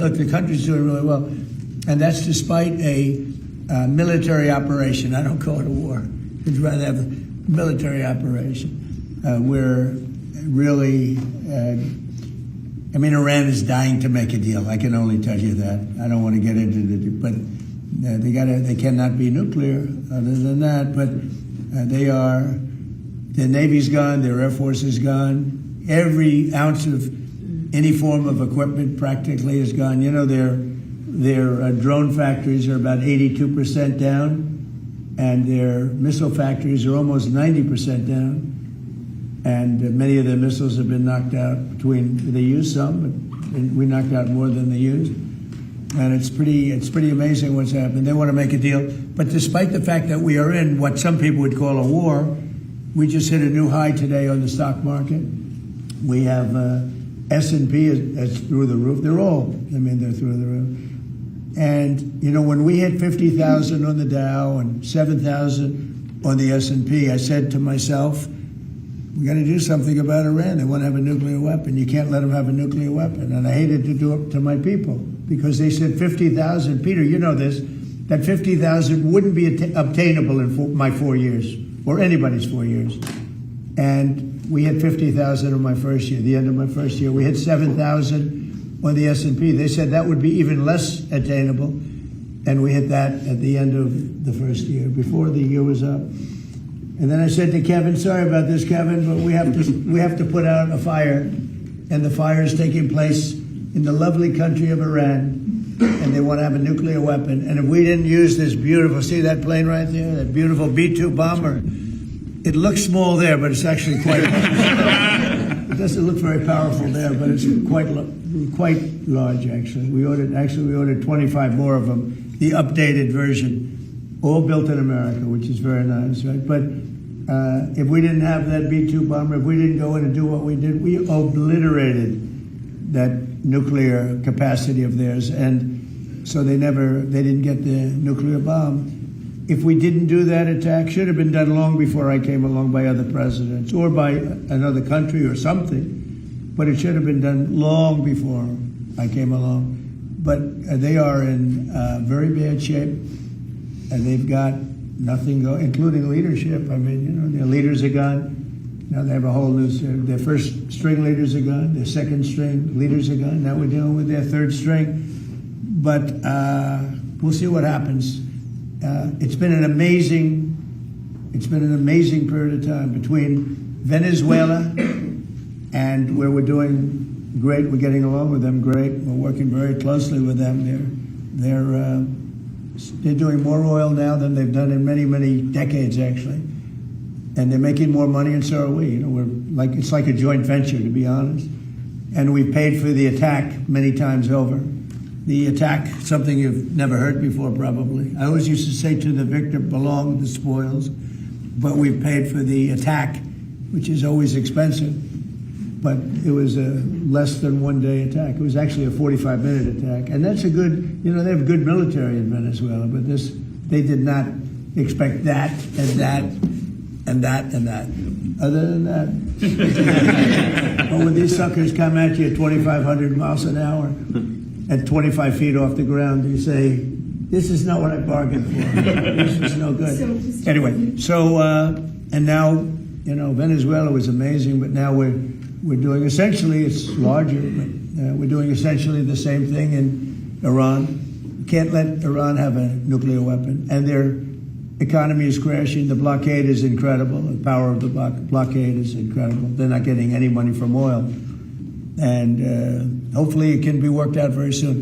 look, the country's doing really well. And that's despite a military operation. I don't call it a war. I'd rather have a military operation. We're really, I mean, Iran is dying to make a deal. I can only tell you that. I don't want to get into the, but they cannot be nuclear other than that. But their Navy's gone, their Air Force is gone. Every ounce of any form of equipment practically is gone. You know, their drone factories are about 82% down, and their missile factories are almost 90% down. And many of their missiles have been knocked out they used some, but we knocked out more than they used. And it's pretty amazing what's happened. They want to make a deal. But despite the fact that we are in what some people would call a war, we just hit a new high today on the stock market. We have S&P is through the roof. They're through the roof. And, you know, when we hit 50,000 on the Dow and 7,000 on the S&P, I said to myself, we got to do something about Iran. They want to have a nuclear weapon. You can't let them have a nuclear weapon. And I hated to do it to my people because they said 50,000. Peter, you know this, that 50,000 wouldn't be obtainable in my 4 years or anybody's 4 years. And we hit 50,000 in my first year, the end of my first year. We hit 7,000 on the S&P. They said that would be even less attainable. And we hit that at the end of the first year, before the year was up. And then I said to Kevin, sorry about this, Kevin, but we have to put out a fire. And the fire is taking place in the lovely country of Iran. And they want to have a nuclear weapon. And if we didn't use this beautiful, see that plane right there, that beautiful B-2 bomber, it looks small there, but it's actually quite, it doesn't look very powerful there, but it's quite large, actually. We ordered 25 more of them, the updated version, all built in America, which is very nice, right? But if we didn't have that B-2 bomber, if we didn't go in and do what we did, we obliterated that nuclear capacity of theirs. And so they didn't get the nuclear bomb. If we didn't do that attack, should have been done long before I came along by other presidents or by another country or something, but it should have been done long before I came along. But they are in very bad shape, and they've got nothing going, including leadership. I mean, you know, their leaders are gone. Now they have a whole new, their first string leaders are gone, their second string leaders are gone. Now we're dealing with their third string. But we'll see what happens. It's been an amazing period of time between Venezuela and where we're doing great. We're getting along with them great. We're working very closely with them. They're doing more oil now than they've done in many, many decades, actually. And they're making more money, and so are we. You know, it's like a joint venture, to be honest. And we paid for the attack many times over. The attack, something you've never heard before, probably. I always used to say to the victor, belong the spoils, but we've paid for the attack, which is always expensive. But it was a less than 1 day attack. It was actually a 45-minute attack. And that's a good, you know, they have good military in Venezuela, but they did not expect that and that and that and that. Other than that, but when these suckers come at you at 2,500 miles an hour, at 25 feet off the ground, you say, this is not what I bargained for. This is no good. Anyway, and now, you know, Venezuela was amazing, but now we're doing essentially, it's larger, but we're doing essentially the same thing in Iran. You can't let Iran have a nuclear weapon. And their economy is crashing. The blockade is incredible. The power of the blockade is incredible. They're not getting any money from oil. And hopefully it can be worked out very soon.